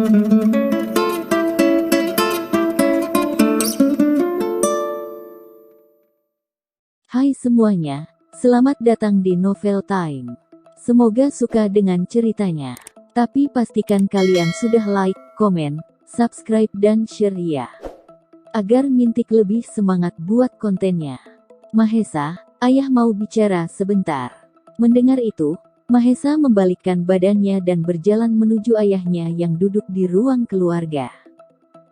Hai semuanya, selamat datang di Novel Time. Semoga suka dengan ceritanya. Tapi pastikan kalian sudah like, komen, subscribe dan share ya. Agar Mintik lebih semangat buat kontennya. Mahesa, ayah mau bicara sebentar. Mendengar itu, Mahesa membalikkan badannya dan berjalan menuju ayahnya yang duduk di ruang keluarga.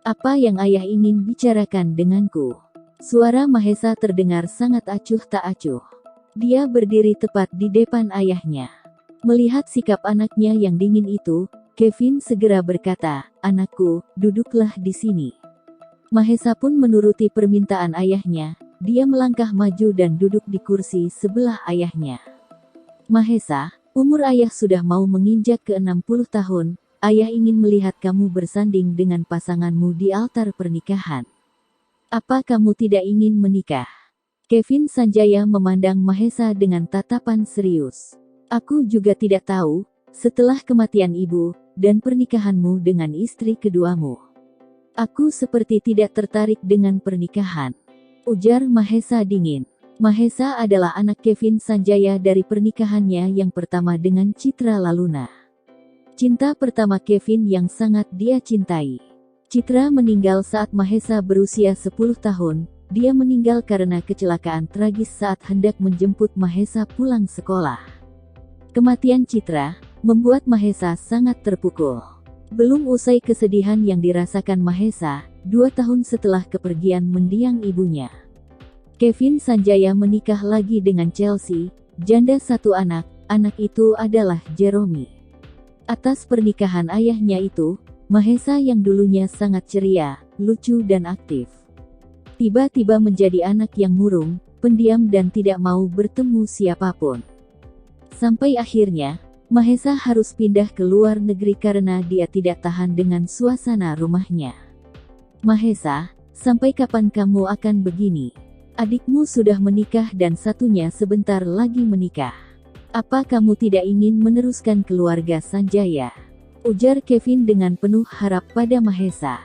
Apa yang ayah ingin bicarakan denganku? Suara Mahesa terdengar sangat acuh tak acuh. Dia berdiri tepat di depan ayahnya. Melihat sikap anaknya yang dingin itu, Kevin segera berkata, "Anakku, duduklah di sini." Mahesa pun menuruti permintaan ayahnya. Dia melangkah maju dan duduk di kursi sebelah ayahnya. "Mahesa, umur ayah sudah mau menginjak ke 60 tahun. Ayah ingin melihat kamu bersanding dengan pasanganmu di altar pernikahan. Apa kamu tidak ingin menikah?" Kevin Sanjaya memandang Mahesa dengan tatapan serius. "Aku juga tidak tahu, setelah kematian ibu, dan pernikahanmu dengan istri keduamu. Aku seperti tidak tertarik dengan pernikahan," ujar Mahesa dingin. Mahesa adalah anak Kevin Sanjaya dari pernikahannya yang pertama dengan Citra Laluna. Cinta pertama Kevin yang sangat dia cintai. Citra meninggal saat Mahesa berusia 10 tahun, dia meninggal karena kecelakaan tragis saat hendak menjemput Mahesa pulang sekolah. Kematian Citra membuat Mahesa sangat terpukul. Belum usai kesedihan yang dirasakan Mahesa, 2 tahun setelah kepergian mendiang ibunya. Kevin Sanjaya menikah lagi dengan Chelsea, janda satu anak itu adalah Jeremy. Atas pernikahan ayahnya itu, Mahesa yang dulunya sangat ceria, lucu dan aktif, tiba-tiba menjadi anak yang murung, pendiam dan tidak mau bertemu siapapun. Sampai akhirnya, Mahesa harus pindah ke luar negeri karena dia tidak tahan dengan suasana rumahnya. "Mahesa, sampai kapan kamu akan begini? Adikmu sudah menikah dan satunya sebentar lagi menikah. Apa kamu tidak ingin meneruskan keluarga Sanjaya?" ujar Kevin dengan penuh harap pada Mahesa.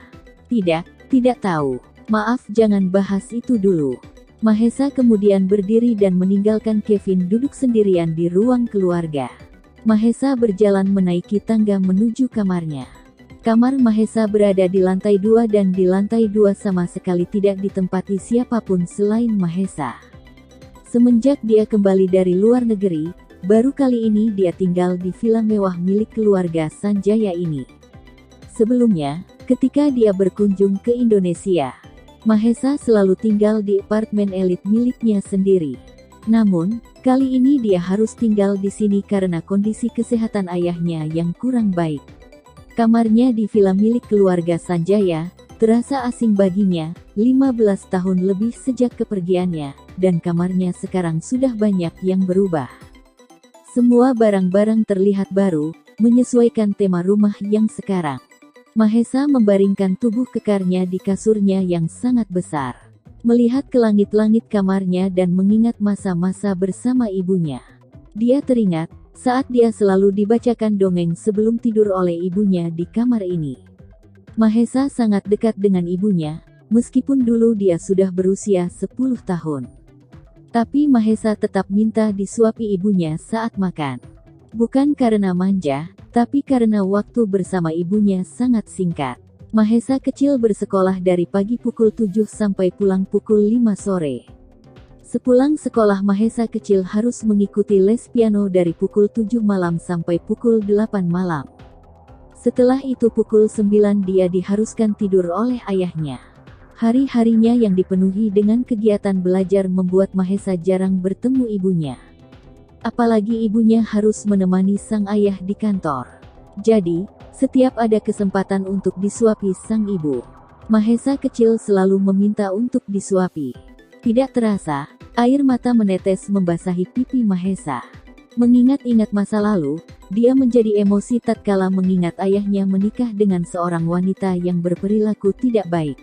Tidak tahu. Maaf, jangan bahas itu dulu." Mahesa kemudian berdiri dan meninggalkan Kevin duduk sendirian di ruang keluarga. Mahesa berjalan menaiki tangga menuju kamarnya. Kamar Mahesa berada di lantai 2 dan di lantai 2 sama sekali tidak ditempati siapapun selain Mahesa. Semenjak dia kembali dari luar negeri, baru kali ini dia tinggal di villa mewah milik keluarga Sanjaya ini. Sebelumnya, ketika dia berkunjung ke Indonesia, Mahesa selalu tinggal di apartemen elit miliknya sendiri. Namun, kali ini dia harus tinggal di sini karena kondisi kesehatan ayahnya yang kurang baik. Kamarnya di villa milik keluarga Sanjaya terasa asing baginya, 15 tahun lebih sejak kepergiannya, dan kamarnya sekarang sudah banyak yang berubah. Semua barang-barang terlihat baru, menyesuaikan tema rumah yang sekarang. Mahesa membaringkan tubuh kekarnya di kasurnya yang sangat besar. Melihat ke langit-langit kamarnya dan mengingat masa-masa bersama ibunya. Dia teringat, saat dia selalu dibacakan dongeng sebelum tidur oleh ibunya di kamar ini. Mahesa sangat dekat dengan ibunya, meskipun dulu dia sudah berusia 10 tahun. Tapi Mahesa tetap minta disuapi ibunya saat makan. Bukan karena manja, tapi karena waktu bersama ibunya sangat singkat. Mahesa kecil bersekolah dari pagi pukul 7 sampai pulang pukul 5 sore. Sepulang sekolah Mahesa kecil harus mengikuti les piano dari pukul 7 malam sampai pukul 8 malam. Setelah itu pukul 9 dia diharuskan tidur oleh ayahnya. Hari-harinya yang dipenuhi dengan kegiatan belajar membuat Mahesa jarang bertemu ibunya. Apalagi ibunya harus menemani sang ayah di kantor. Jadi, setiap ada kesempatan untuk disuapi sang ibu, Mahesa kecil selalu meminta untuk disuapi. Tidak terasa, air mata menetes membasahi pipi Mahesa. Mengingat-ingat masa lalu, dia menjadi emosi tatkala mengingat ayahnya menikah dengan seorang wanita yang berperilaku tidak baik.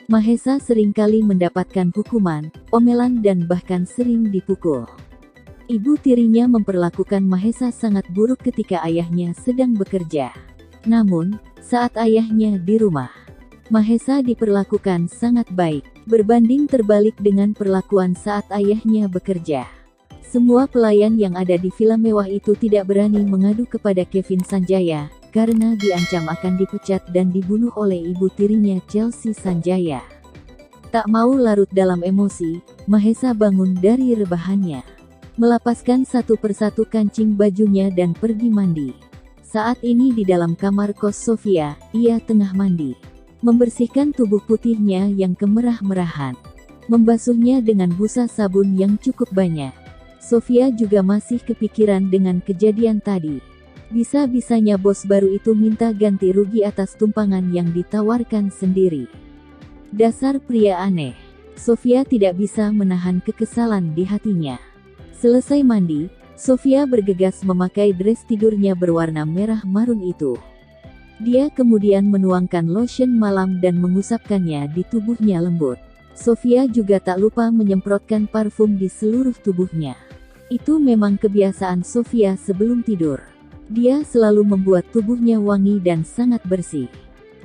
Mahesa seringkali mendapatkan hukuman, omelan dan bahkan sering dipukul. Ibu tirinya memperlakukan Mahesa sangat buruk ketika ayahnya sedang bekerja. Namun, saat ayahnya di rumah, Mahesa diperlakukan sangat baik, berbanding terbalik dengan perlakuan saat ayahnya bekerja. Semua pelayan yang ada di villa mewah itu tidak berani mengadu kepada Kevin Sanjaya, karena diancam akan dipecat dan dibunuh oleh ibu tirinya Chelsea Sanjaya. Tak mau larut dalam emosi, Mahesa bangun dari rebahannya, melepaskan satu persatu kancing bajunya dan pergi mandi. Saat ini di dalam kamar kos Sofia, ia tengah mandi, membersihkan tubuh putihnya yang kemerah-merahan, membasuhnya dengan busa sabun yang cukup banyak. Sofia juga masih kepikiran dengan kejadian tadi. Bisa-bisanya bos baru itu minta ganti rugi atas tumpangan yang ditawarkan sendiri. Dasar pria aneh. Sofia tidak bisa menahan kekesalan di hatinya. Selesai mandi, Sofia bergegas memakai dress tidurnya berwarna merah marun itu. Dia kemudian menuangkan lotion malam dan mengusapkannya di tubuhnya lembut. Sofia juga tak lupa menyemprotkan parfum di seluruh tubuhnya. Itu memang kebiasaan Sofia sebelum tidur. Dia selalu membuat tubuhnya wangi dan sangat bersih.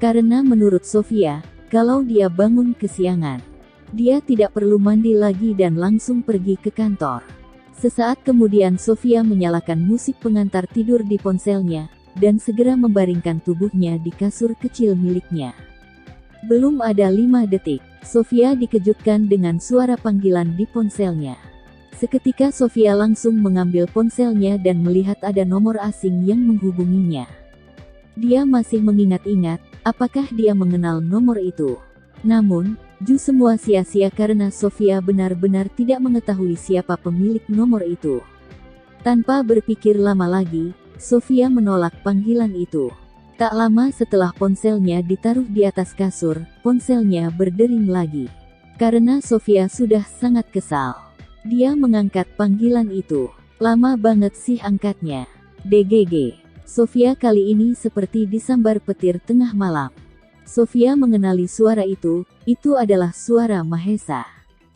Karena menurut Sofia, kalau dia bangun kesiangan, dia tidak perlu mandi lagi dan langsung pergi ke kantor. Sesaat kemudian Sofia menyalakan musik pengantar tidur di ponselnya, dan segera membaringkan tubuhnya di kasur kecil miliknya. Belum ada 5 detik, Sofia dikejutkan dengan suara panggilan di ponselnya. Seketika Sofia langsung mengambil ponselnya dan melihat ada nomor asing yang menghubunginya. Dia masih mengingat-ingat, apakah dia mengenal nomor itu. Namun, semua sia-sia karena Sofia benar-benar tidak mengetahui siapa pemilik nomor itu. Tanpa berpikir lama lagi, Sofia menolak panggilan itu. Tak lama setelah ponselnya ditaruh di atas kasur, ponselnya berdering lagi. Karena Sofia sudah sangat kesal, dia mengangkat panggilan itu. Lama banget sih angkatnya. DGG. Sofia kali ini seperti disambar petir tengah malam. Sofia mengenali suara itu adalah suara Mahesa.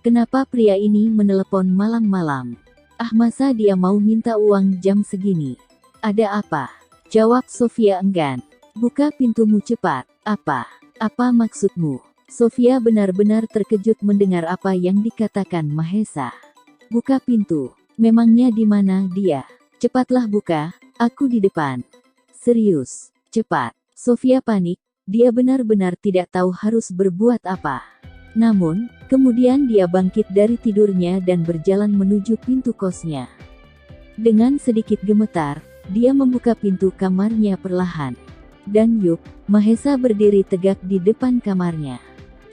Kenapa pria ini menelepon malam-malam? Ah, masa dia mau minta uang jam segini? Ada apa? Jawab Sofia enggan. Buka pintumu cepat. Apa maksudmu? Sofia benar-benar terkejut mendengar apa yang dikatakan Mahesa. Buka pintu. Memangnya di mana dia? Cepatlah buka, aku di depan. Serius, cepat. Sofia panik, dia benar-benar tidak tahu harus berbuat apa. Namun, kemudian dia bangkit dari tidurnya dan berjalan menuju pintu kosnya. Dengan sedikit gemetar, dia membuka pintu kamarnya perlahan. Dan yuk, Mahesa berdiri tegak di depan kamarnya.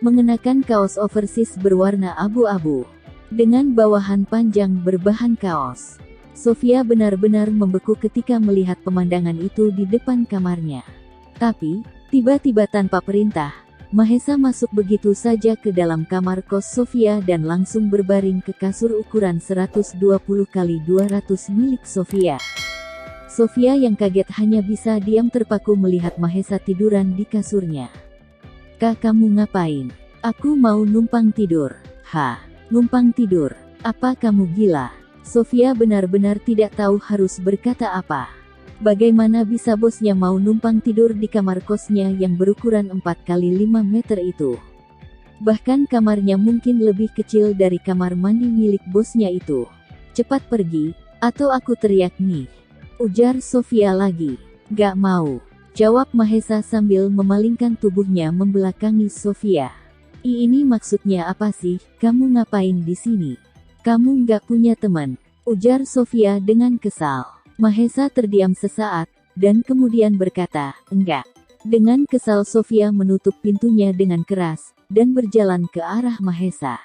Mengenakan kaos oversize berwarna abu-abu, dengan bawahan panjang berbahan kaos. Sofia benar-benar membeku ketika melihat pemandangan itu di depan kamarnya. Tapi, tiba-tiba tanpa perintah, Mahesa masuk begitu saja ke dalam kamar kos Sofia dan langsung berbaring ke kasur ukuran 120 x 200 milik Sofia. Sofia yang kaget hanya bisa diam terpaku melihat Mahesa tiduran di kasurnya. Kak, kamu ngapain? Aku mau numpang tidur. Hah? Numpang tidur? Apa kamu gila? Sofia benar-benar tidak tahu harus berkata apa. Bagaimana bisa bosnya mau numpang tidur di kamar kosnya yang berukuran 4 x 5 meter itu? Bahkan kamarnya mungkin lebih kecil dari kamar mandi milik bosnya itu. Cepat pergi, atau aku teriak nih. Ujar Sofia lagi. Gak mau. Jawab Mahesa sambil memalingkan tubuhnya membelakangi Sofia. Ini maksudnya apa sih? Kamu ngapain di sini? Kamu nggak punya teman? Ujar Sofia dengan kesal. Mahesa terdiam sesaat, dan kemudian berkata, enggak. Dengan kesal Sofia menutup pintunya dengan keras, dan berjalan ke arah Mahesa.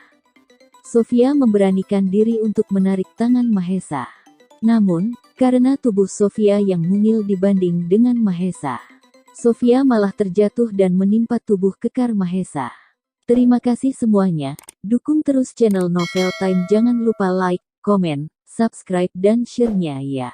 Sofia memberanikan diri untuk menarik tangan Mahesa. Namun, karena tubuh Sofia yang mungil dibanding dengan Mahesa, Sofia malah terjatuh dan menimpa tubuh kekar Mahesa. Terima kasih semuanya, dukung terus channel Novel Time, jangan lupa like, komen, subscribe dan share-nya ya.